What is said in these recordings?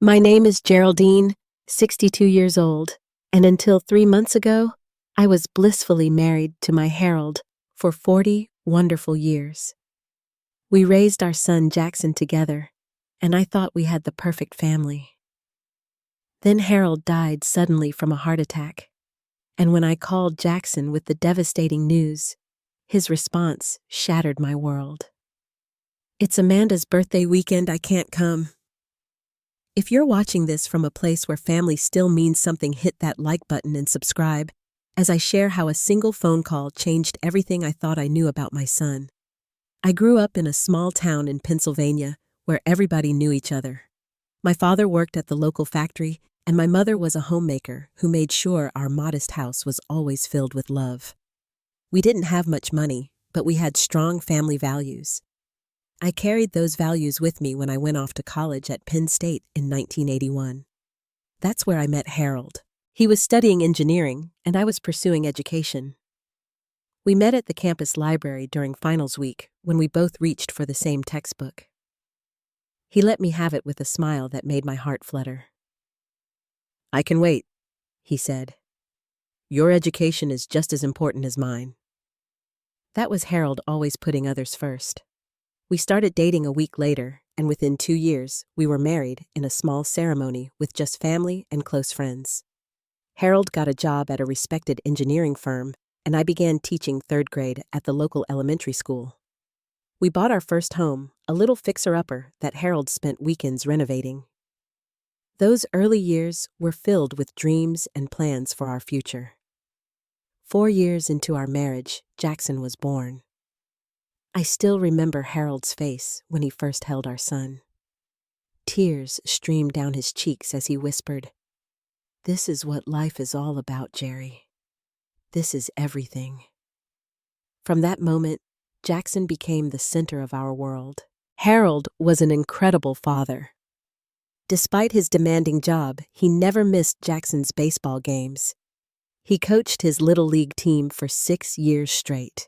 My name is Geraldine, 62 years old, and until 3 months ago, I was blissfully married to my Harold for 40 wonderful years. We raised our son Jackson together, and I thought we had the perfect family. Then Harold died suddenly from a heart attack, and when I called Jackson with the devastating news, his response shattered my world. "It's Amanda's birthday weekend, I can't come." If you're watching this from a place where family still means something, hit that like button and subscribe, as I share how a single phone call changed everything I thought I knew about my son. I grew up in a small town in Pennsylvania where everybody knew each other. My father worked at the local factory, and my mother was a homemaker who made sure our modest house was always filled with love. We didn't have much money, but we had strong family values. I carried those values with me when I went off to college at Penn State in 1981. That's where I met Harold. He was studying engineering, and I was pursuing education. We met at the campus library during finals week when we both reached for the same textbook. He let me have it with a smile that made my heart flutter. "I can wait," he said. "Your education is just as important as mine." That was Harold always putting others first. We started dating a week later, and within 2 years, we were married in a small ceremony with just family and close friends. Harold got a job at a respected engineering firm, and I began teaching 3rd grade at the local elementary school. We bought our first home, a little fixer-upper that Harold spent weekends renovating. Those early years were filled with dreams and plans for our future. 4 years into our marriage, Jackson was born. I still remember Harold's face when he first held our son. Tears streamed down his cheeks as he whispered, "This is what life is all about, Jerry. This is everything." From that moment, Jackson became the center of our world. Harold was an incredible father. Despite his demanding job, he never missed Jackson's baseball games. He coached his Little League team for 6 years straight.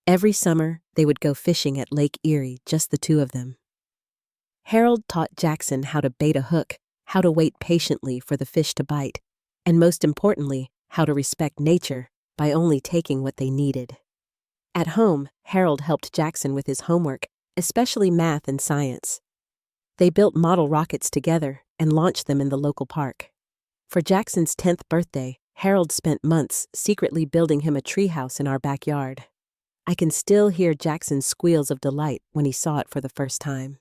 Every summer, they would go fishing at Lake Erie, just the two of them. Harold taught Jackson how to bait a hook, how to wait patiently for the fish to bite, and most importantly, how to respect nature by only taking what they needed. At home, Harold helped Jackson with his homework, especially math and science. They built model rockets together and launched them in the local park. For Jackson's 10th birthday, Harold spent months secretly building him a treehouse in our backyard. I can still hear Jackson's squeals of delight when he saw it for the first time.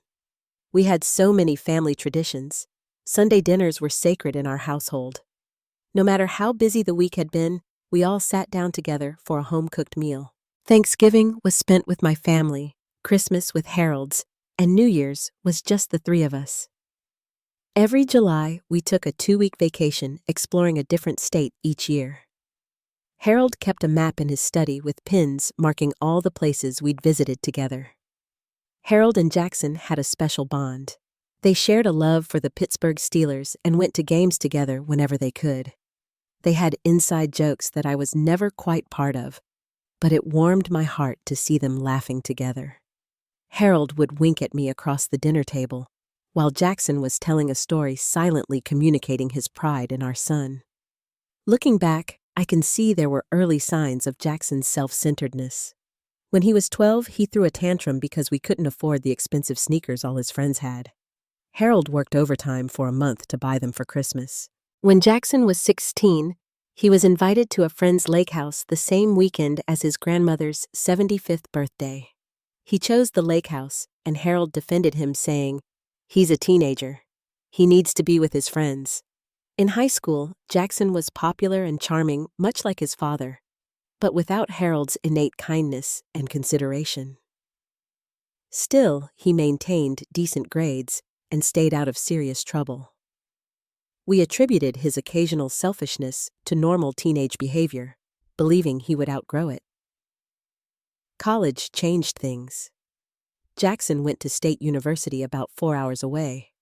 We had so many family traditions. Sunday dinners were sacred in our household. No matter how busy the week had been, we all sat down together for a home-cooked meal. Thanksgiving was spent with my family, Christmas with Harold's, and New Year's was just the 3 of us. Every July, we took a 2-week vacation exploring a different state each year. Harold kept a map in his study with pins marking all the places we'd visited together. Harold and Jackson had a special bond. They shared a love for the Pittsburgh Steelers and went to games together whenever they could. They had inside jokes that I was never quite part of, but it warmed my heart to see them laughing together. Harold would wink at me across the dinner table, while Jackson was telling a story silently communicating his pride in our son. Looking back, I can see there were early signs of Jackson's self-centeredness. When he was 12, he threw a tantrum because we couldn't afford the expensive sneakers all his friends had. Harold worked overtime for a month to buy them for Christmas. When Jackson was 16, he was invited to a friend's lake house the same weekend as his grandmother's 75th birthday. He chose the lake house, and Harold defended him, saying, "He's a teenager. He needs to be with his friends." In high school, Jackson was popular and charming, much like his father, but without Harold's innate kindness and consideration. Still, he maintained decent grades and stayed out of serious trouble. We attributed his occasional selfishness to normal teenage behavior, believing he would outgrow it. College changed things. Jackson went to State University about 4 hours away.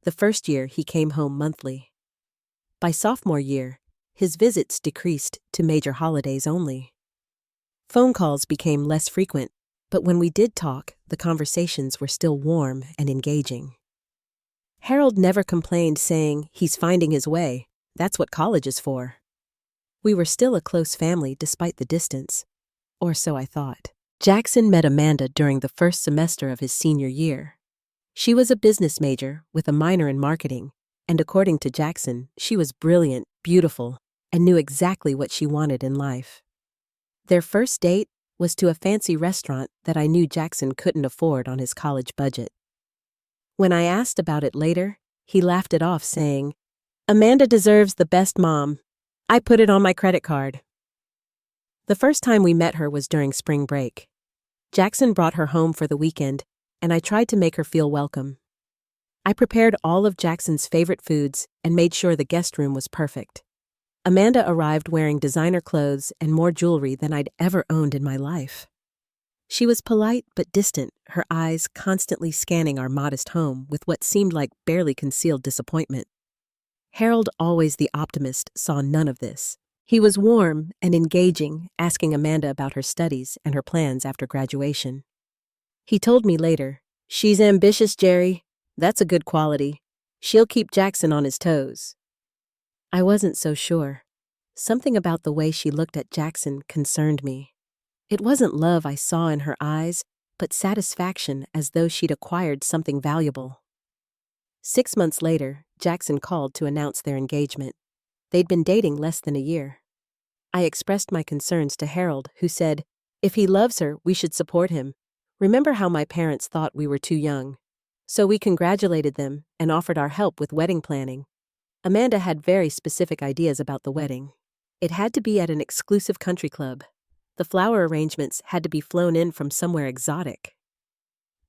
The first year, he came home monthly. By sophomore year, his visits decreased to major holidays only. Phone calls became less frequent, but when we did talk, the conversations were still warm and engaging. Harold never complained, saying he's finding his way. That's what college is for. We were still a close family despite the distance. Or so I thought. Jackson met Amanda during the first semester of his senior year. She was a business major with a minor in marketing, and according to Jackson, she was brilliant, beautiful, and knew exactly what she wanted in life. Their first date was to a fancy restaurant that I knew Jackson couldn't afford on his college budget. When I asked about it later, he laughed it off, saying, "Amanda deserves the best mom. I put it on my credit card." The first time we met her was during spring break. Jackson brought her home for the weekend, and I tried to make her feel welcome. I prepared all of Jackson's favorite foods and made sure the guest room was perfect. Amanda arrived wearing designer clothes and more jewelry than I'd ever owned in my life. She was polite but distant, her eyes constantly scanning our modest home with what seemed like barely concealed disappointment. Harold, always the optimist, saw none of this. He was warm and engaging, asking Amanda about her studies and her plans after graduation. He told me later, "She's ambitious, Jerry. That's a good quality. She'll keep Jackson on his toes." I wasn't so sure. Something about the way she looked at Jackson concerned me. It wasn't love I saw in her eyes, but satisfaction, as though she'd acquired something valuable. 6 months later, Jackson called to announce their engagement. They'd been dating less than a year. I expressed my concerns to Harold, who said, "If he loves her, we should support him. Remember how my parents thought we were too young." So we congratulated them and offered our help with wedding planning. Amanda had very specific ideas about the wedding. It had to be at an exclusive country club. The flower arrangements had to be flown in from somewhere exotic.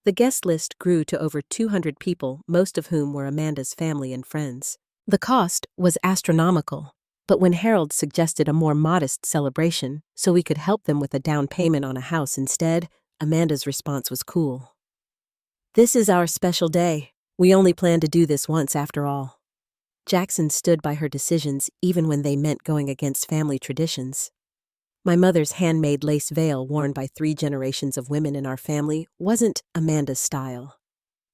The guest list grew to over 200 people, most of whom were Amanda's family and friends. The cost was astronomical, but when Harold suggested a more modest celebration so we could help them with a down payment on a house instead, Amanda's response was cool. "This is our special day. We only plan to do this once after all." Jackson stood by her decisions even when they meant going against family traditions. My mother's handmade lace veil, worn by 3 generations of women in our family, wasn't Amanda's style.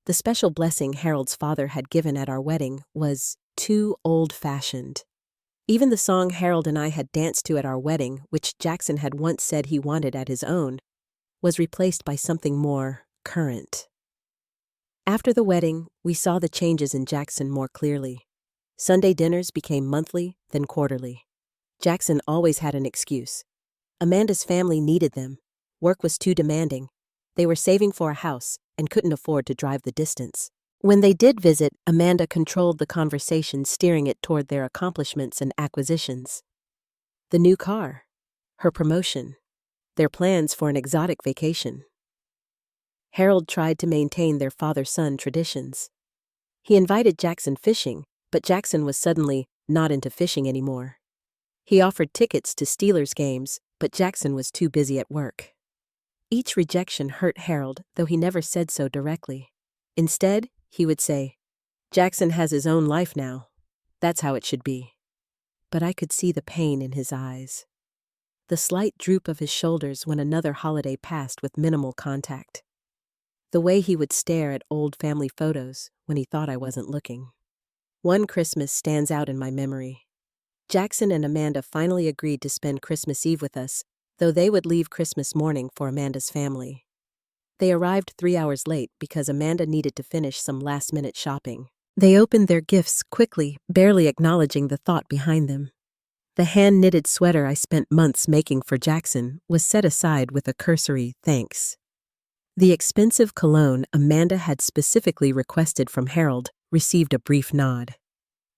The special blessing Harold's father had given at our wedding was too old-fashioned. Even the song Harold and I had danced to at our wedding, which Jackson had once said he wanted at his own, was replaced by something more current. After the wedding, we saw the changes in Jackson more clearly. Sunday dinners became monthly, then quarterly. Jackson always had an excuse. Amanda's family needed them. Work was too demanding. They were saving for a house and couldn't afford to drive the distance. When they did visit, Amanda controlled the conversation, steering it toward their accomplishments and acquisitions. The new car, her promotion, their plans for an exotic vacation. Harold tried to maintain their father-son traditions. He invited Jackson fishing, but Jackson was suddenly not into fishing anymore. He offered tickets to Steelers games, but Jackson was too busy at work. Each rejection hurt Harold, though he never said so directly. Instead, he would say, "Jackson has his own life now. That's how it should be." But I could see the pain in his eyes. The slight droop of his shoulders when another holiday passed with minimal contact. The way he would stare at old family photos when he thought I wasn't looking. One Christmas stands out in my memory. Jackson and Amanda finally agreed to spend Christmas Eve with us, though they would leave Christmas morning for Amanda's family. They arrived 3 hours late because Amanda needed to finish some last-minute shopping. They opened their gifts quickly, barely acknowledging the thought behind them. The hand-knitted sweater I spent months making for Jackson was set aside with a cursory thanks. The expensive cologne Amanda had specifically requested from Harold received a brief nod.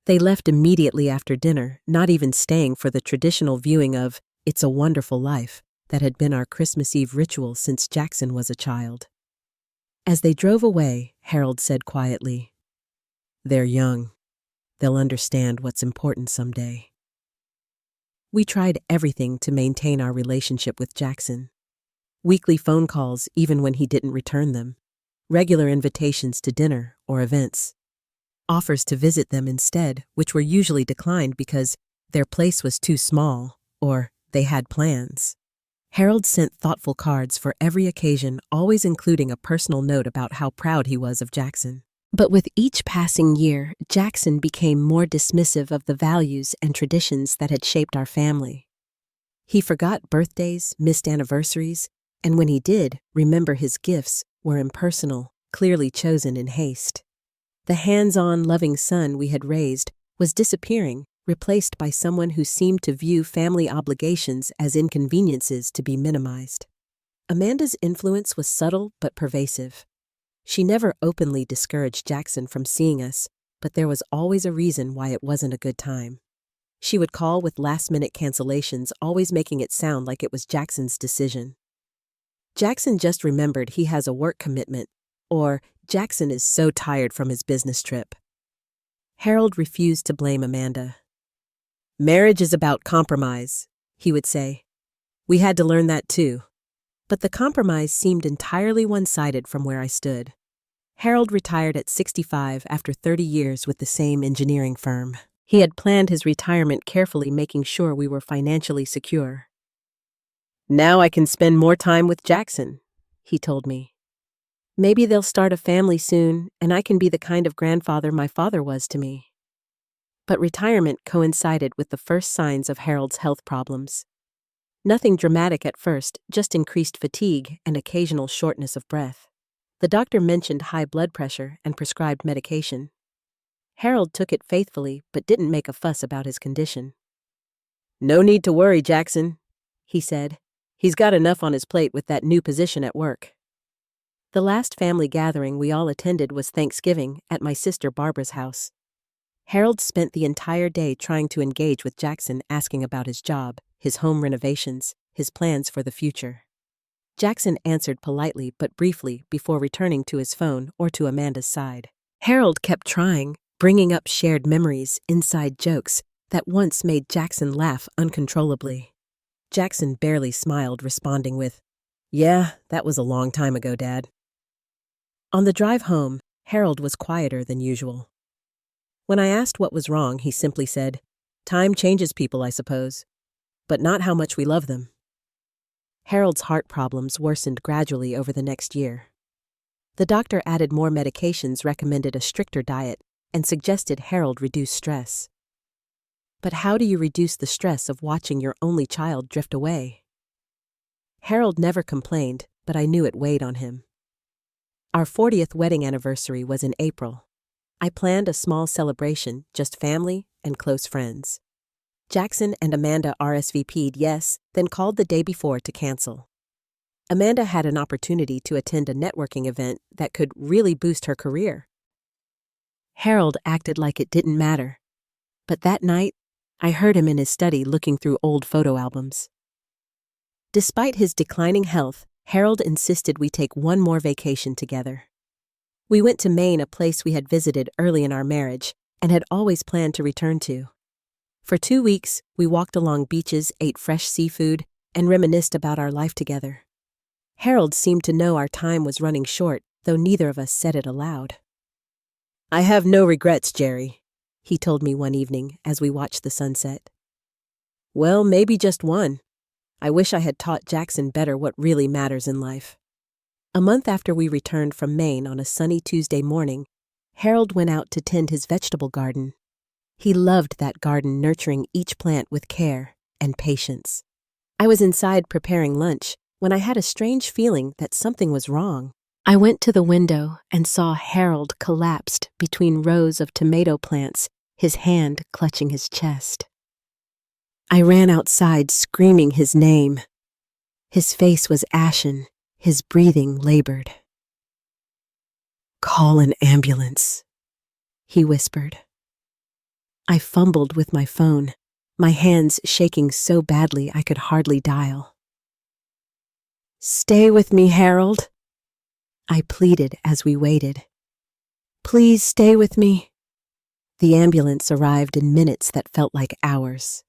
They left immediately after dinner, not even staying for the traditional viewing of It's a Wonderful Life that had been our Christmas Eve ritual since Jackson was a child. As they drove away, Harold said quietly, "They're young. They'll understand what's important someday." We tried everything to maintain our relationship with Jackson. Weekly phone calls even when he didn't return them. Regular invitations to dinner or events. Offers to visit them instead, which were usually declined because their place was too small or they had plans. Harold sent thoughtful cards for every occasion, always including a personal note about how proud he was of Jackson. But with each passing year, Jackson became more dismissive of the values and traditions that had shaped our family. He forgot birthdays, missed anniversaries, and when he did, remember his gifts were impersonal, clearly chosen in haste. The hands-on, loving son we had raised was disappearing, replaced by someone who seemed to view family obligations as inconveniences to be minimized. Amanda's influence was subtle but pervasive. She never openly discouraged Jackson from seeing us, but there was always a reason why it wasn't a good time. She would call with last-minute cancellations, always making it sound like it was Jackson's decision. Jackson just remembered he has a work commitment, or Jackson is so tired from his business trip. Harold refused to blame Amanda. Marriage is about compromise, he would say. We had to learn that too. But the compromise seemed entirely one-sided from where I stood. Harold retired at 65 after 30 years with the same engineering firm. He had planned his retirement carefully, making sure we were financially secure. Now I can spend more time with Jackson, he told me. Maybe they'll start a family soon, and I can be the kind of grandfather my father was to me. But retirement coincided with the first signs of Harold's health problems. Nothing dramatic at first, just increased fatigue and occasional shortness of breath. The doctor mentioned high blood pressure and prescribed medication. Harold took it faithfully but didn't make a fuss about his condition. No need to worry, Jackson, he said. He's got enough on his plate with that new position at work. The last family gathering we all attended was Thanksgiving at my sister Barbara's house. Harold spent the entire day trying to engage with Jackson, asking about his job, his home renovations, his plans for the future. Jackson answered politely but briefly before returning to his phone or to Amanda's side. Harold kept trying, bringing up shared memories, inside jokes that once made Jackson laugh uncontrollably. Jackson barely smiled, responding with, "Yeah, that was a long time ago, Dad." On the drive home, Harold was quieter than usual. When I asked what was wrong, he simply said, "Time changes people, I suppose, but not how much we love them." Harold's heart problems worsened gradually over the next year. The doctor added more medications, recommended a stricter diet, and suggested Harold reduce stress. But how do you reduce the stress of watching your only child drift away? Harold never complained, but I knew it weighed on him. Our 40th wedding anniversary was in April. I planned a small celebration, just family and close friends. Jackson and Amanda RSVP'd yes, then called the day before to cancel. Amanda had an opportunity to attend a networking event that could really boost her career. Harold acted like it didn't matter. But that night, I heard him in his study looking through old photo albums. Despite his declining health, Harold insisted we take one more vacation together. We went to Maine, a place we had visited early in our marriage and had always planned to return to. For 2 weeks, we walked along beaches, ate fresh seafood, and reminisced about our life together. Harold seemed to know our time was running short, though neither of us said it aloud. "I have no regrets, Jerry," he told me one evening as we watched the sunset. "Well, maybe just one. I wish I had taught Jackson better what really matters in life." A month after we returned from Maine on a sunny Tuesday morning, Harold went out to tend his vegetable garden. He loved that garden, nurturing each plant with care and patience. I was inside preparing lunch when I had a strange feeling that something was wrong. I went to the window and saw Harold collapsed between rows of tomato plants, his hand clutching his chest. I ran outside screaming his name. His face was ashen, his breathing labored. "Call an ambulance," he whispered. I fumbled with my phone, my hands shaking so badly I could hardly dial. "Stay with me, Harold," I pleaded as we waited. "Please stay with me." The ambulance arrived in minutes that felt like hours.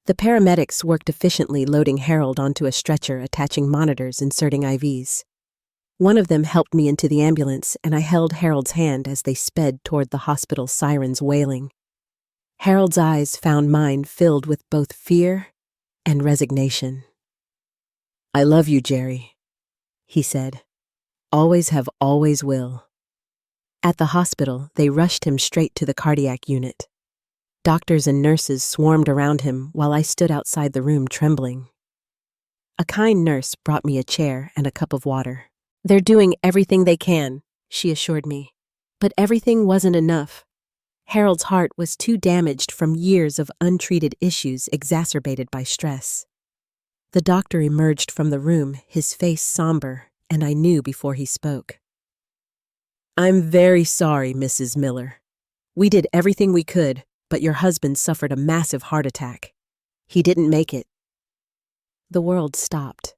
The paramedics worked efficiently, loading Harold onto a stretcher, attaching monitors, inserting IVs. One of them helped me into the ambulance, and I held Harold's hand as they sped toward the hospital, sirens wailing. Harold's eyes found mine, filled with both fear and resignation. "I love you, Jerry," he said. "Always have, always will." At the hospital, they rushed him straight to the cardiac unit. Doctors and nurses swarmed around him while I stood outside the room trembling. A kind nurse brought me a chair and a cup of water. "They're doing everything they can," she assured me. But everything wasn't enough. Harold's heart was too damaged from years of untreated issues exacerbated by stress. The doctor emerged from the room, his face somber, and I knew before he spoke. "I'm very sorry, Mrs. Miller. We did everything we could, but your husband suffered a massive heart attack. He didn't make it." The world stopped.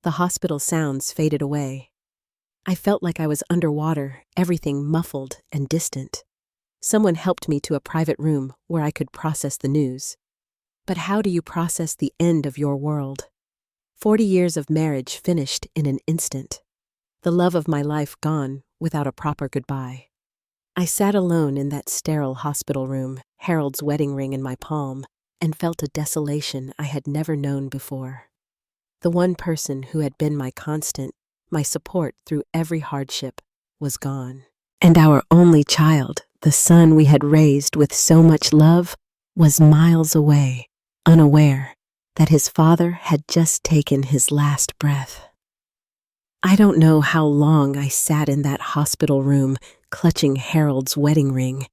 The hospital sounds faded away. I felt like I was underwater, everything muffled and distant. Someone helped me to a private room where I could process the news. But how do you process the end of your world? 40 years of marriage finished in an instant. The love of my life gone without a proper goodbye. I sat alone in that sterile hospital room, Harold's wedding ring in my palm, and felt a desolation I had never known before. The one person who had been my constant, my support through every hardship, was gone. And our only child, the son we had raised with so much love, was miles away, unaware that his father had just taken his last breath. I don't know how long I sat in that hospital room, clutching Harold's wedding ring,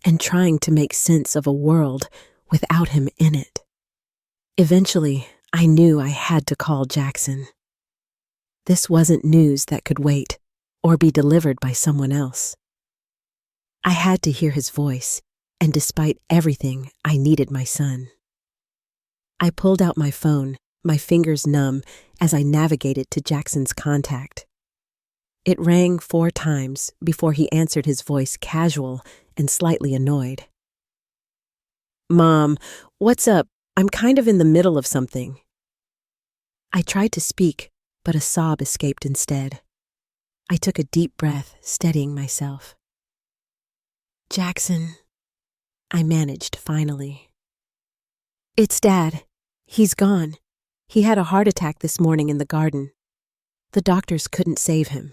and trying to make sense of a world without him in it. Eventually, I knew I had to call Jackson. This wasn't news that could wait or be delivered by someone else. I had to hear his voice, and despite everything, I needed my son. I pulled out my phone, my fingers numb as I navigated to Jackson's contact. It rang 4 times before he answered, his voice casual and slightly annoyed. "Mom, what's up? I'm kind of in the middle of something." I tried to speak, but a sob escaped instead. I took a deep breath, steadying myself. "Jackson," I managed finally. "It's Dad. He's gone. He had a heart attack this morning in the garden. The doctors couldn't save him."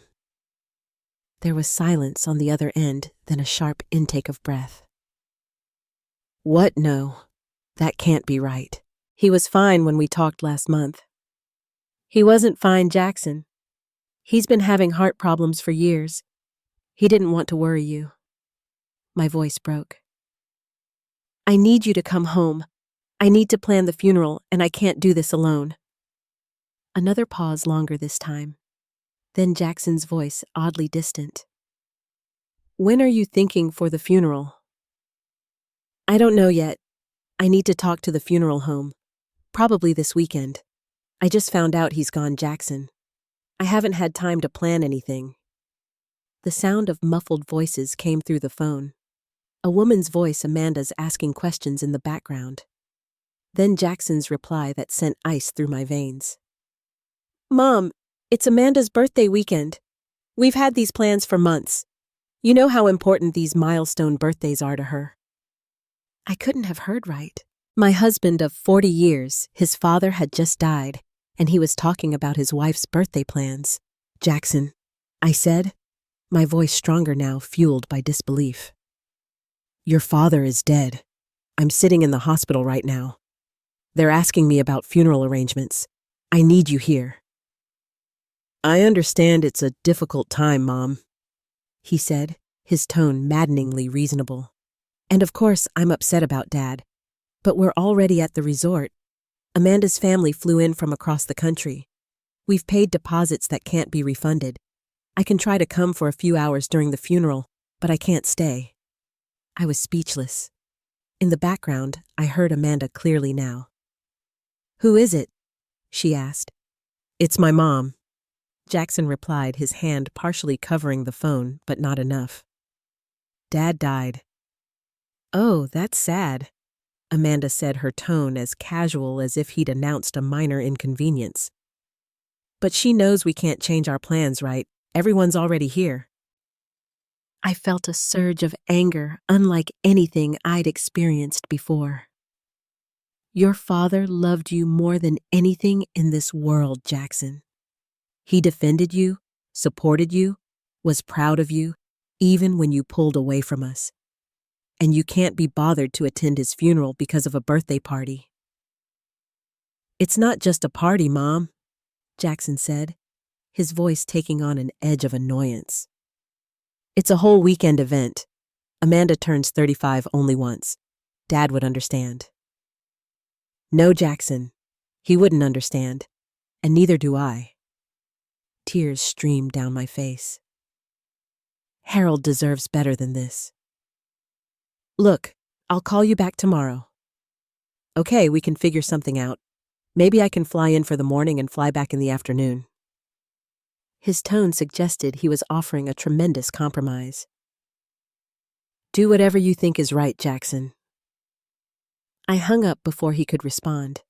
There was silence on the other end, then a sharp intake of breath. "What? No, that can't be right. He was fine when we talked last month." "He wasn't fine, Jackson. He's been having heart problems for years. He didn't want to worry you." My voice broke. "I need you to come home. I need to plan the funeral, and I can't do this alone." Another pause, longer this time. Then Jackson's voice, oddly distant. "When are you thinking for the funeral?" "I don't know yet. I need to talk to the funeral home. Probably this weekend. I just found out he's gone, Jackson. I haven't had time to plan anything." The sound of muffled voices came through the phone. A woman's voice, Amanda's, asking questions in the background. Then Jackson's reply that sent ice through my veins. "Mom, it's Amanda's birthday weekend. We've had these plans for months. You know how important these milestone birthdays are to her." I couldn't have heard right. My husband of 40 years, his father had just died, and he was talking about his wife's birthday plans. "Jackson," I said, my voice stronger now, fueled by disbelief. "Your father is dead. I'm sitting in the hospital right now. They're asking me about funeral arrangements. I need you here." "I understand it's a difficult time, Mom," he said, his tone maddeningly reasonable. "And of course, I'm upset about Dad. But we're already at the resort. Amanda's family flew in from across the country. We've paid deposits that can't be refunded. I can try to come for a few hours during the funeral, but I can't stay." I was speechless. In the background, I heard Amanda clearly now. "Who is it?" she asked. "It's my mom," Jackson replied, his hand partially covering the phone, but not enough. "Dad died." "Oh, that's sad," Amanda said, her tone as casual as if he'd announced a minor inconvenience. "But she knows we can't change our plans, right? Everyone's already here." I felt a surge of anger unlike anything I'd experienced before. "Your father loved you more than anything in this world, Jackson. He defended you, supported you, was proud of you, even when you pulled away from us. And you can't be bothered to attend his funeral because of a birthday party." "It's not just a party, Mom," Jackson said, his voice taking on an edge of annoyance. "It's a whole weekend event. Amanda turns 35 only once. Dad would understand." "No, Jackson. He wouldn't understand. And neither do I." Tears streamed down my face. "Harold deserves better than this." "Look, I'll call you back tomorrow." "Okay, we can figure something out. Maybe I can fly in for the morning and fly back in the afternoon." His tone suggested he was offering a tremendous compromise. "Do whatever you think is right, Jackson." I hung up before he could respond.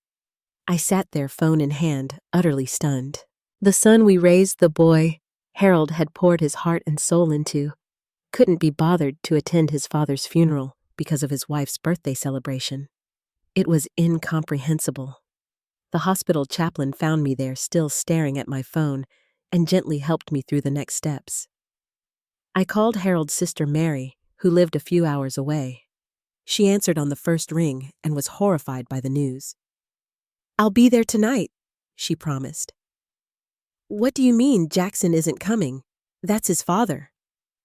I sat there, phone in hand, utterly stunned. The son we raised, the boy Harold had poured his heart and soul into, couldn't be bothered to attend his father's funeral because of his wife's birthday celebration. It was incomprehensible. The hospital chaplain found me there, still staring at my phone, and gently helped me through the next steps. I called Harold's sister Mary, who lived a few hours away. She answered on the first ring and was horrified by the news. "I'll be there tonight," she promised. "What do you mean Jackson isn't coming? That's his father."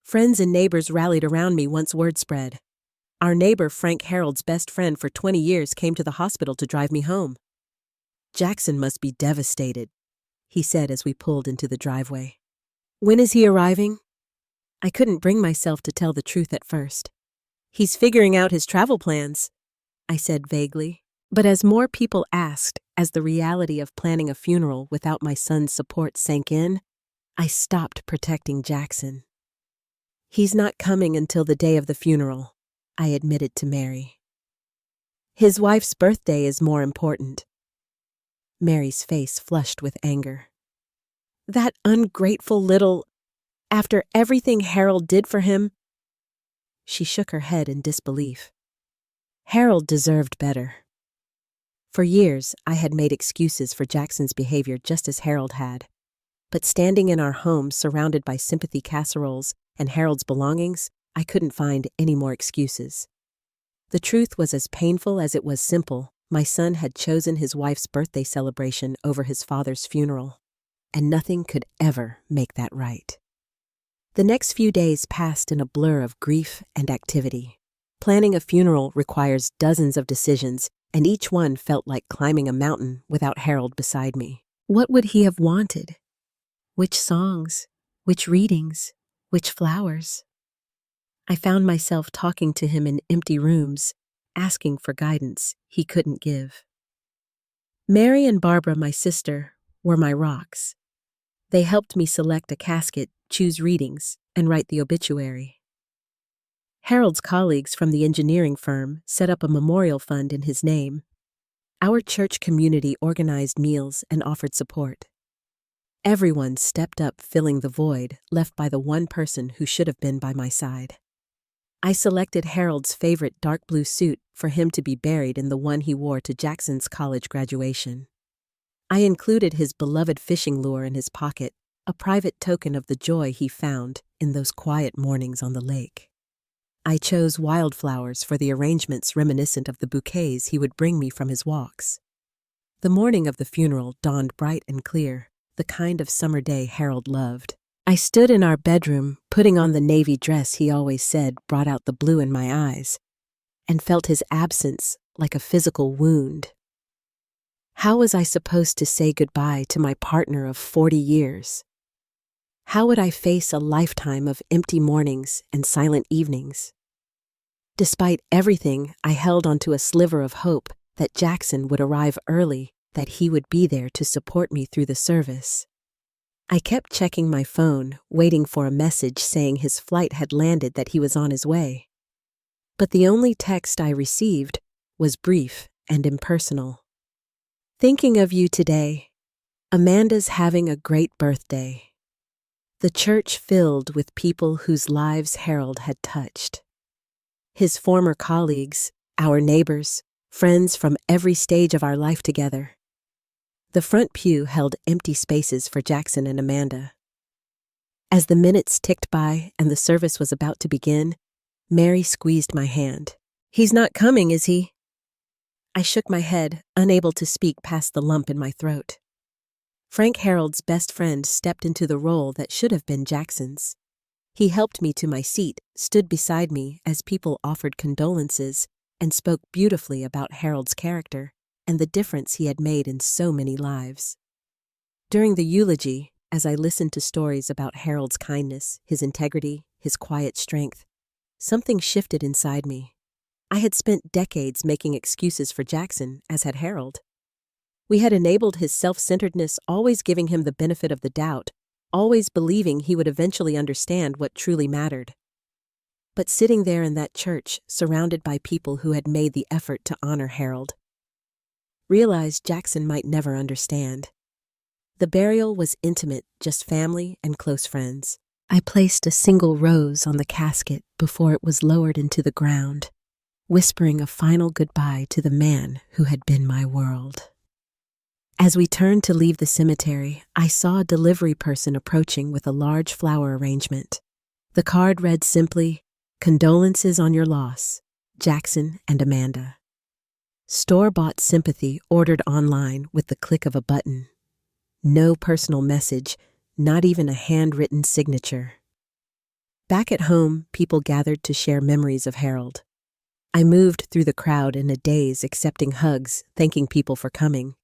Friends and neighbors rallied around me once word spread. Our neighbor, Frank, Harold's best friend for 20 years, came to the hospital to drive me home. "Jackson must be devastated," he said as we pulled into the driveway. "When is he arriving?" I couldn't bring myself to tell the truth at first. "He's figuring out his travel plans," I said vaguely. But as more people asked, as the reality of planning a funeral without my son's support sank in, I stopped protecting Jackson. "He's not coming until the day of the funeral," I admitted to Mary. "His wife's birthday is more important." Mary's face flushed with anger. "That ungrateful little... After everything Harold did for him..." She shook her head in disbelief. Harold deserved better. For years, I had made excuses for Jackson's behavior just as Harold had. But standing in our home surrounded by sympathy casseroles and Harold's belongings, I couldn't find any more excuses. The truth was as painful as it was simple. My son had chosen his wife's birthday celebration over his father's funeral, and nothing could ever make that right. The next few days passed in a blur of grief and activity. Planning a funeral requires dozens of decisions, and each one felt like climbing a mountain without Harold beside me. What would he have wanted? Which songs? Which readings? Which flowers? I found myself talking to him in empty rooms, asking for guidance he couldn't give. Mary and Barbara, my sister, were my rocks. They helped me select a casket, choose readings, and write the obituary. Harold's colleagues from the engineering firm set up a memorial fund in his name. Our church community organized meals and offered support. Everyone stepped up, filling the void left by the one person who should have been by my side. I selected Harold's favorite dark blue suit for him to be buried in the one he wore to Jackson's college graduation. I included his beloved fishing lure in his pocket, a private token of the joy he found in those quiet mornings on the lake. I chose wildflowers for the arrangements reminiscent of the bouquets he would bring me from his walks. The morning of the funeral dawned bright and clear, the kind of summer day Harold loved. I stood in our bedroom, putting on the navy dress he always said brought out the blue in my eyes, and felt his absence like a physical wound. How was I supposed to say goodbye to my partner of 40 years? How would I face a lifetime of empty mornings and silent evenings? Despite everything, I held onto a sliver of hope that Jackson would arrive early, that he would be there to support me through the service. I kept checking my phone, waiting for a message saying his flight had landed, that he was on his way. But the only text I received was brief and impersonal. "Thinking of you today. Amanda's having a great birthday." The church filled with people whose lives Harold had touched. His former colleagues, our neighbors, friends from every stage of our life together. The front pew held empty spaces for Jackson and Amanda. As the minutes ticked by and the service was about to begin, Mary squeezed my hand. "He's not coming, is he?" I shook my head, unable to speak past the lump in my throat. Frank Harold's best friend stepped into the role that should have been Jackson's. He helped me to my seat, stood beside me as people offered condolences, and spoke beautifully about Harold's character and the difference he had made in so many lives. During the eulogy, as I listened to stories about Harold's kindness, his integrity, his quiet strength, something shifted inside me. I had spent decades making excuses for Jackson, as had Harold. We had enabled his self-centeredness, always giving him the benefit of the doubt, always believing he would eventually understand what truly mattered. But sitting there in that church, surrounded by people who had made the effort to honor Harold, realized Jackson might never understand. The burial was intimate, just family and close friends. I placed a single rose on the casket before it was lowered into the ground, whispering a final goodbye to the man who had been my world. As we turned to leave the cemetery, I saw a delivery person approaching with a large flower arrangement. The card read simply, "Condolences on your loss, Jackson and Amanda." Store-bought sympathy ordered online with the click of a button. No personal message, not even a handwritten signature. Back at home, people gathered to share memories of Harold. I moved through the crowd in a daze, accepting hugs, thanking people for coming.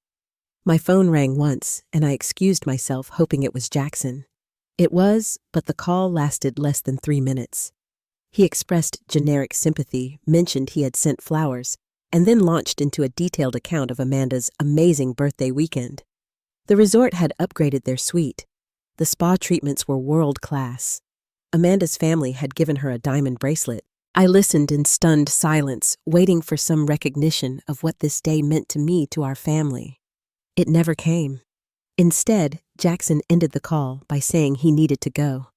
My phone rang once, and I excused myself, hoping it was Jackson. It was, but the call lasted less than 3 minutes. He expressed generic sympathy, mentioned he had sent flowers, and then launched into a detailed account of Amanda's amazing birthday weekend. The resort had upgraded their suite. The spa treatments were world-class. Amanda's family had given her a diamond bracelet. I listened in stunned silence, waiting for some recognition of what this day meant to me, to our family. It never came. Instead, Jackson ended the call by saying he needed to go.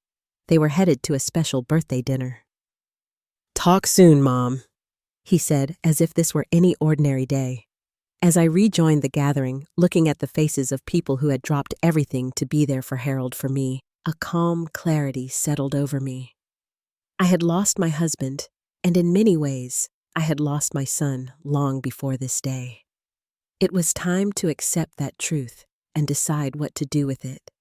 They were headed to a special birthday dinner. "Talk soon, Mom," he said, as if this were any ordinary day. As I rejoined the gathering, looking at the faces of people who had dropped everything to be there for Harold, for me, a calm clarity settled over me. I had lost my husband, and in many ways, I had lost my son long before this day. It was time to accept that truth and decide what to do with it.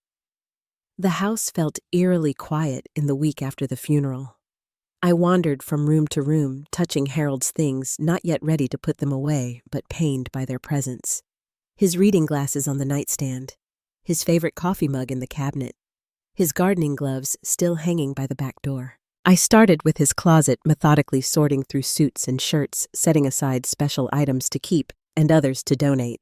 The house felt eerily quiet in the week after the funeral. I wandered from room to room, touching Harold's things, not yet ready to put them away, but pained by their presence. His reading glasses on the nightstand, his favorite coffee mug in the cabinet, his gardening gloves still hanging by the back door. I started with his closet, methodically sorting through suits and shirts, setting aside special items to keep and others to donate.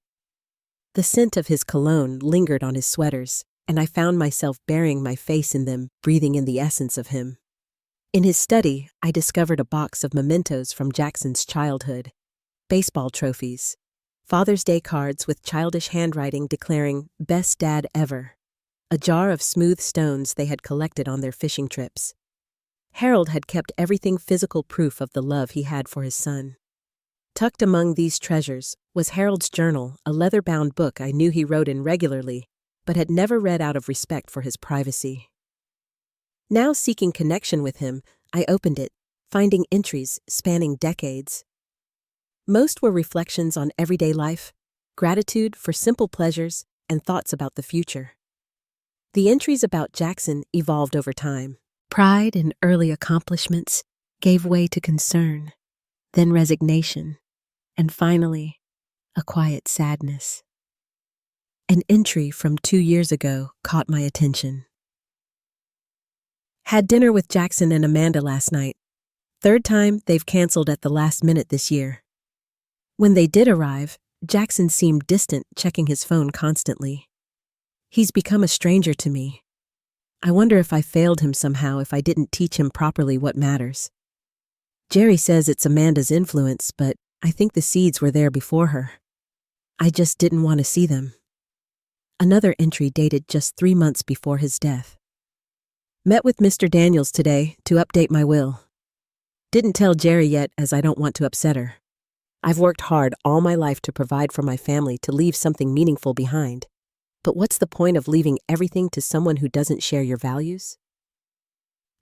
The scent of his cologne lingered on his sweaters, and I found myself burying my face in them, breathing in the essence of him. In his study, I discovered a box of mementos from Jackson's childhood: baseball trophies, Father's Day cards with childish handwriting declaring, "Best Dad Ever," a jar of smooth stones they had collected on their fishing trips. Harold had kept everything physical proof of the love he had for his son. Tucked among these treasures was Harold's journal, a leather-bound book I knew he wrote in regularly, but had never read out of respect for his privacy. Now seeking connection with him, I opened it, finding entries spanning decades. Most were reflections on everyday life, gratitude for simple pleasures, and thoughts about the future. The entries about Jackson evolved over time. Pride in early accomplishments gave way to concern, then resignation, and finally, a quiet sadness. An entry from 2 years ago caught my attention. Had dinner with Jackson and Amanda last night. Third time they've canceled at the last minute this year. When they did arrive, Jackson seemed distant, checking his phone constantly. He's become a stranger to me. I wonder if I failed him somehow, if I didn't teach him properly what matters. Jerry says it's Amanda's influence, but I think the seeds were there before her. I just didn't want to see them. Another entry dated just 3 months before his death. Met with Mr. Daniels today to update my will. Didn't tell Jerry yet, as I don't want to upset her. I've worked hard all my life to provide for my family, to leave something meaningful behind. But what's the point of leaving everything to someone who doesn't share your values?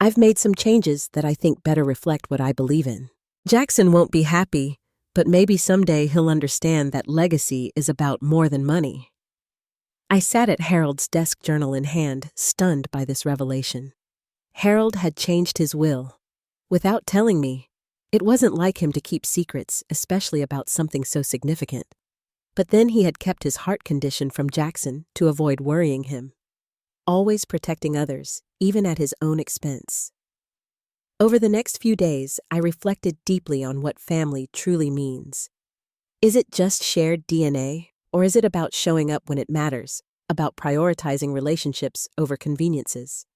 I've made some changes that I think better reflect what I believe in. Jackson won't be happy, but maybe someday he'll understand that legacy is about more than money. I sat at Harold's desk, journal in hand, stunned by this revelation. Harold had changed his will. Without telling me. It wasn't like him to keep secrets, especially about something so significant. But then he had kept his heart condition from Jackson to avoid worrying him. Always protecting others, even at his own expense. Over the next few days, I reflected deeply on what family truly means. Is it just shared DNA, or is it about showing up when it matters, about prioritizing relationships over conveniences?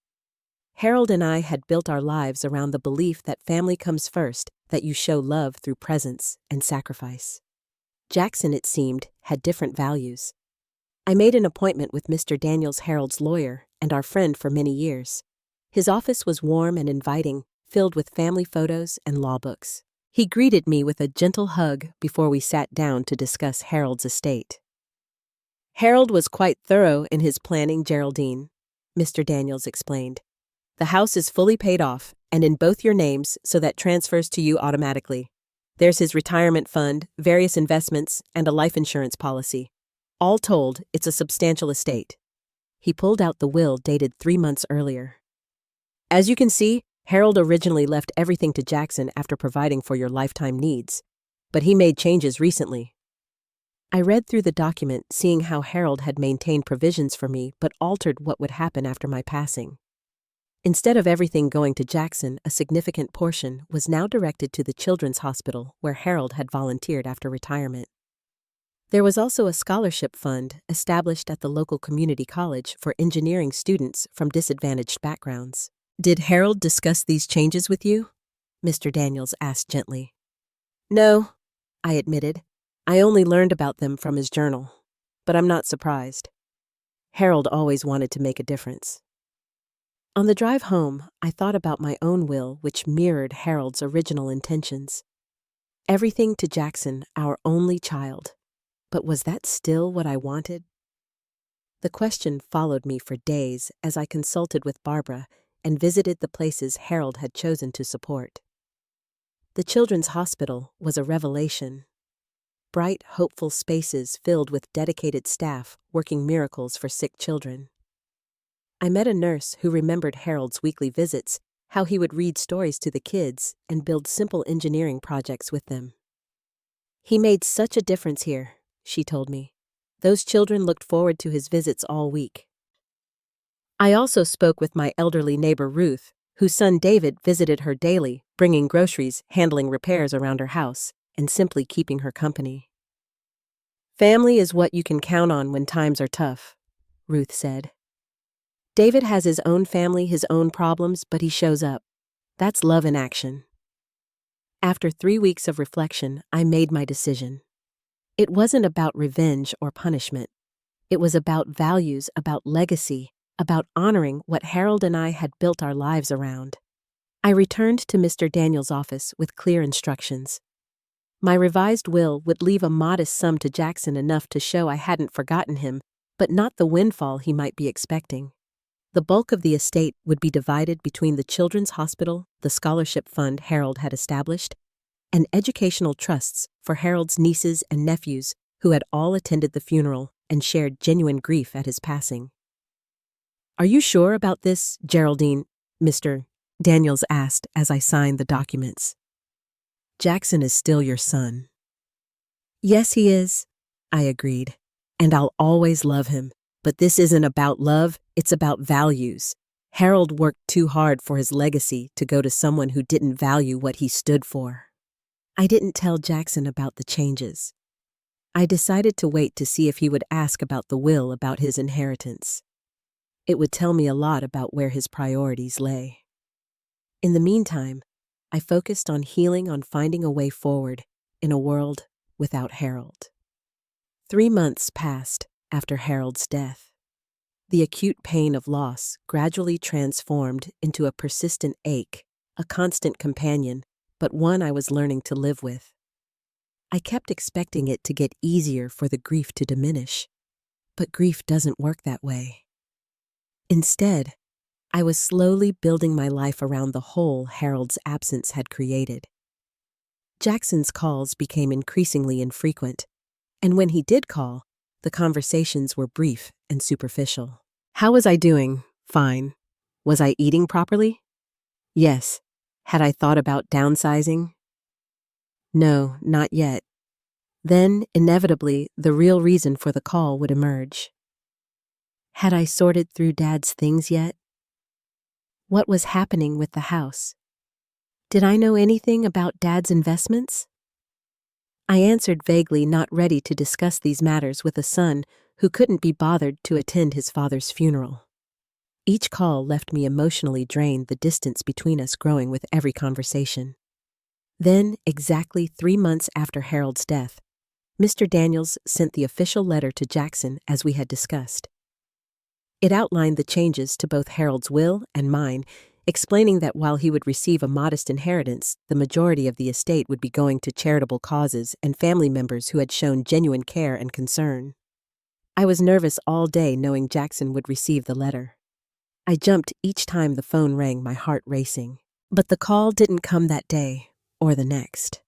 Harold and I had built our lives around the belief that family comes first, that you show love through presence and sacrifice. Jackson, it seemed, had different values. I made an appointment with Mr. Daniels, Harold's lawyer, and our friend for many years. His office was warm and inviting, filled with family photos and law books. He greeted me with a gentle hug before we sat down to discuss Harold's estate. Harold was quite thorough in his planning, Geraldine, Mr. Daniels explained. The house is fully paid off, and in both your names, so that transfers to you automatically. There's his retirement fund, various investments, and a life insurance policy. All told, it's a substantial estate. He pulled out the will dated 3 months earlier. As you can see, Harold originally left everything to Jackson after providing for your lifetime needs, but he made changes recently. I read through the document, seeing how Harold had maintained provisions for me but altered what would happen after my passing. Instead of everything going to Jackson, a significant portion was now directed to the Children's Hospital, where Harold had volunteered after retirement. There was also a scholarship fund established at the local community college for engineering students from disadvantaged backgrounds. Did Harold discuss these changes with you? Mr. Daniels asked gently. No, I admitted. I only learned about them from his journal. But I'm not surprised. Harold always wanted to make a difference. On the drive home, I thought about my own will, which mirrored Harold's original intentions. Everything to Jackson, our only child. But was that still what I wanted? The question followed me for days as I consulted with Barbara and visited the places Harold had chosen to support. The Children's Hospital was a revelation. Bright, hopeful spaces filled with dedicated staff working miracles for sick children. I met a nurse who remembered Harold's weekly visits, how he would read stories to the kids and build simple engineering projects with them. He made such a difference here, she told me. Those children looked forward to his visits all week. I also spoke with my elderly neighbor Ruth, whose son David visited her daily, bringing groceries, handling repairs around her house, and simply keeping her company. Family is what you can count on when times are tough, Ruth said. David has his own family, his own problems, but he shows up. That's love in action. After 3 weeks of reflection, I made my decision. It wasn't about revenge or punishment. It was about values, about legacy, about honoring what Harold and I had built our lives around. I returned to Mr. Daniels' office with clear instructions. My revised will would leave a modest sum to Jackson, enough to show I hadn't forgotten him, but not the windfall he might be expecting. The bulk of the estate would be divided between the Children's Hospital, the scholarship fund Harold had established, and educational trusts for Harold's nieces and nephews who had all attended the funeral and shared genuine grief at his passing. Are you sure about this, Geraldine? Mr. Daniels asked as I signed the documents. Jackson is still your son. Yes, he is, I agreed, and I'll always love him. But this isn't about love, it's about values. Harold worked too hard for his legacy to go to someone who didn't value what he stood for. I didn't tell Jackson about the changes. I decided to wait to see if he would ask about the will, about his inheritance. It would tell me a lot about where his priorities lay. In the meantime, I focused on healing, on finding a way forward in a world without Harold. 3 months passed after Harold's death. The acute pain of loss gradually transformed into a persistent ache, a constant companion, but one I was learning to live with. I kept expecting it to get easier, for the grief to diminish, but grief doesn't work that way. Instead, I was slowly building my life around the hole Harold's absence had created. Jackson's calls became increasingly infrequent, and when he did call, the conversations were brief and superficial. How was I doing? Fine. Was I eating properly? Yes. Had I thought about downsizing? No, not yet. Then, inevitably, the real reason for the call would emerge. Had I sorted through Dad's things yet? What was happening with the house? Did I know anything about Dad's investments? I answered vaguely, not ready to discuss these matters with a son who couldn't be bothered to attend his father's funeral. Each call left me emotionally drained, the distance between us growing with every conversation. Then, exactly 3 months after Harold's death, Mr. Daniels sent the official letter to Jackson as we had discussed. It outlined the changes to both Harold's will and mine, explaining that while he would receive a modest inheritance, the majority of the estate would be going to charitable causes and family members who had shown genuine care and concern. I was nervous all day knowing Jackson would receive the letter. I jumped each time the phone rang, my heart racing. But the call didn't come that day, or the next.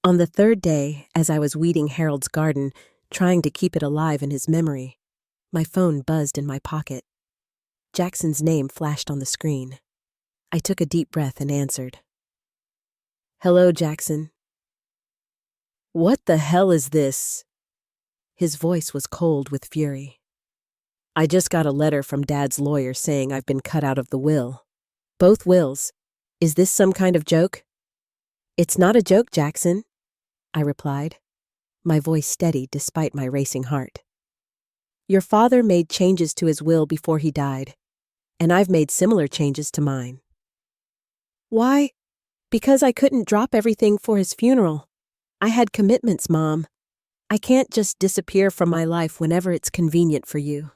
On the third day, as I was weeding Harold's garden, trying to keep it alive in his memory, my phone buzzed in my pocket. Jackson's name flashed on the screen. I took a deep breath and answered. Hello, Jackson. What the hell is this? His voice was cold with fury. I just got a letter from Dad's lawyer saying I've been cut out of the will. Both wills. Is this some kind of joke? It's not a joke, Jackson, I replied, my voice steady despite my racing heart. Your father made changes to his will before he died, and I've made similar changes to mine. Why? Because I couldn't drop everything for his funeral. I had commitments, Mom. I can't just disappear from my life whenever it's convenient for you.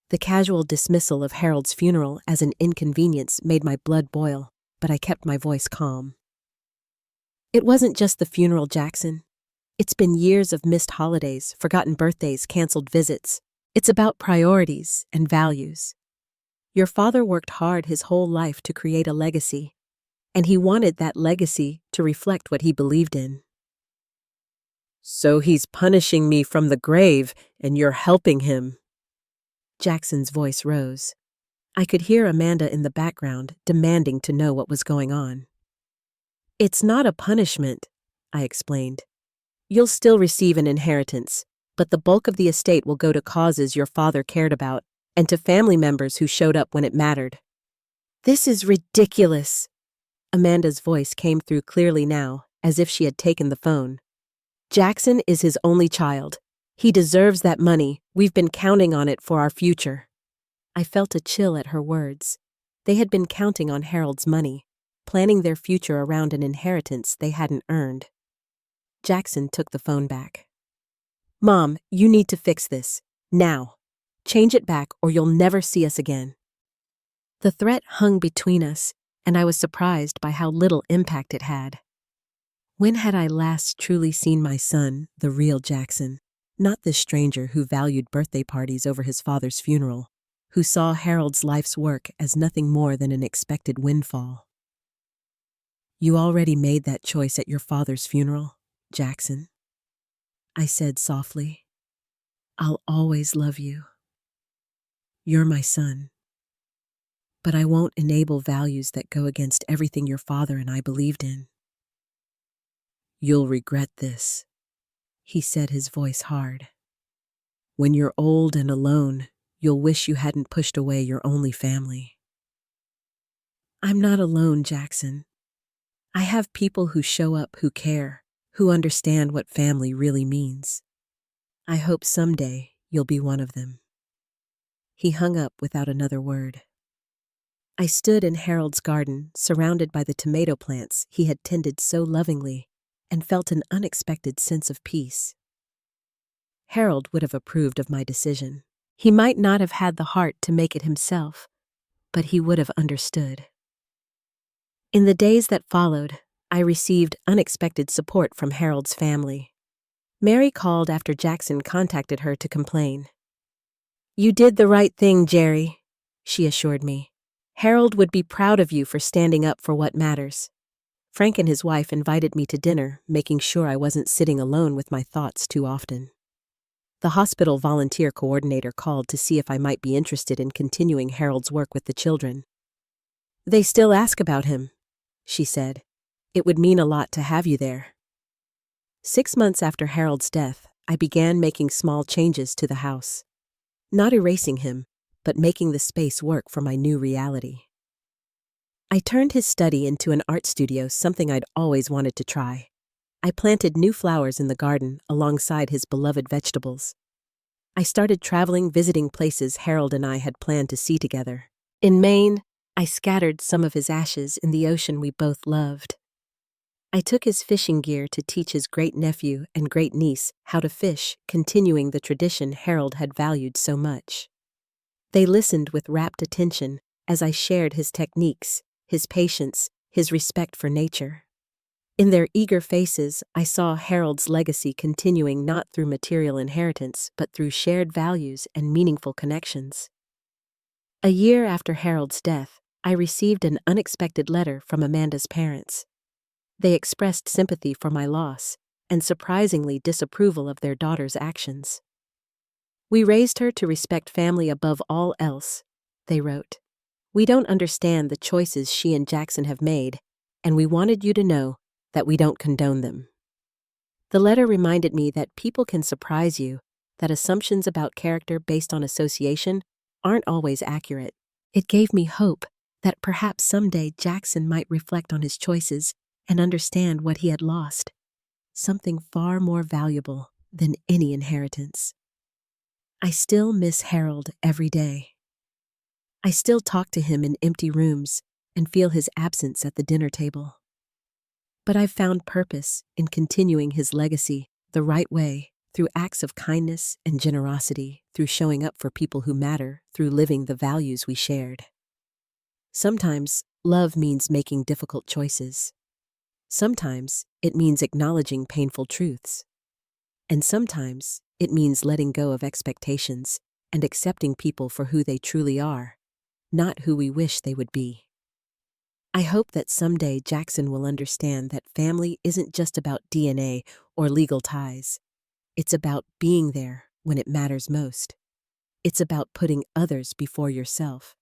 The casual dismissal of Harold's funeral as an inconvenience made my blood boil, but I kept my voice calm. It wasn't just the funeral, Jackson. It's been years of missed holidays, forgotten birthdays, canceled visits. It's about priorities and values. Your father worked hard his whole life to create a legacy, and he wanted that legacy to reflect what he believed in. So he's punishing me from the grave, and you're helping him. Jackson's voice rose. I could hear Amanda in the background demanding to know what was going on. It's not a punishment, I explained. You'll still receive an inheritance, but the bulk of the estate will go to causes your father cared about and to family members who showed up when it mattered. This is ridiculous. Amanda's voice came through clearly now, as if she had taken the phone. Jackson is his only child. He deserves that money. We've been counting on it for our future. I felt a chill at her words. They had been counting on Harold's money, planning their future around an inheritance they hadn't earned. Jackson took the phone back. Mom, you need to fix this. Now. Change it back or you'll never see us again. The threat hung between us, and I was surprised by how little impact it had. When had I last truly seen my son, the real Jackson? Not this stranger who valued birthday parties over his father's funeral, who saw Harold's life's work as nothing more than an expected windfall. You already made that choice at your father's funeral, Jackson, I said softly. I'll always love you. You're my son. But I won't enable values that go against everything your father and I believed in. You'll regret this, he said, his voice hard. When you're old and alone, you'll wish you hadn't pushed away your only family. I'm not alone, Jackson. I have people who show up, who care, who understand what family really means. I hope someday you'll be one of them. He hung up without another word. I stood in Harold's garden, surrounded by the tomato plants he had tended so lovingly, and felt an unexpected sense of peace. Harold would have approved of my decision. He might not have had the heart to make it himself, but he would have understood. In the days that followed, I received unexpected support from Harold's family. Mary called after Jackson contacted her to complain. You did the right thing, Jerry, she assured me. Harold would be proud of you for standing up for what matters. Frank and his wife invited me to dinner, making sure I wasn't sitting alone with my thoughts too often. The hospital volunteer coordinator called to see if I might be interested in continuing Harold's work with the children. "They still ask about him," she said. "It would mean a lot to have you there." 6 months after Harold's death, I began making small changes to the house. Not erasing him, but making the space work for my new reality. I turned his study into an art studio, something I'd always wanted to try. I planted new flowers in the garden alongside his beloved vegetables. I started traveling, visiting places Harold and I had planned to see together. In Maine, I scattered some of his ashes in the ocean we both loved. I took his fishing gear to teach his great-nephew and great-niece how to fish, continuing the tradition Harold had valued so much. They listened with rapt attention as I shared his techniques, his patience, his respect for nature. In their eager faces, I saw Harold's legacy continuing not through material inheritance, but through shared values and meaningful connections. A year after Harold's death, I received an unexpected letter from Amanda's parents. They expressed sympathy for my loss and surprisingly disapproval of their daughter's actions. "We raised her to respect family above all else," they wrote. "We don't understand the choices she and Jackson have made, and we wanted you to know that we don't condone them." The letter reminded me that people can surprise you, that assumptions about character based on association aren't always accurate. It gave me hope that perhaps someday Jackson might reflect on his choices and understand what he had lost, something far more valuable than any inheritance. I still miss Harold every day. I still talk to him in empty rooms and feel his absence at the dinner table. But I've found purpose in continuing his legacy the right way, through acts of kindness and generosity, through showing up for people who matter, through living the values we shared. Sometimes love means making difficult choices. Sometimes it means acknowledging painful truths. And sometimes it means letting go of expectations and accepting people for who they truly are, not who we wish they would be. I hope that someday Jackson will understand that family isn't just about DNA or legal ties. It's about being there when it matters most. It's about putting others before yourself.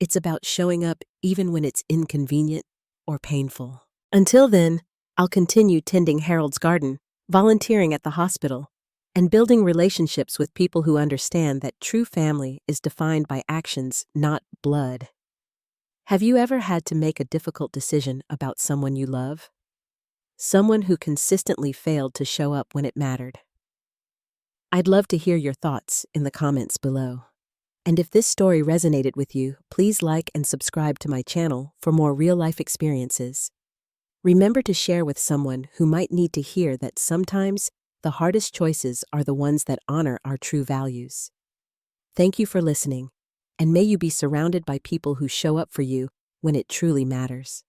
It's about showing up even when it's inconvenient or painful. Until then, I'll continue tending Harold's garden, volunteering at the hospital, and building relationships with people who understand that true family is defined by actions, not blood. Have you ever had to make a difficult decision about someone you love? Someone who consistently failed to show up when it mattered? I'd love to hear your thoughts in the comments below. And if this story resonated with you, please like and subscribe to my channel for more real-life experiences. Remember to share with someone who might need to hear that sometimes the hardest choices are the ones that honor our true values. Thank you for listening, and may you be surrounded by people who show up for you when it truly matters.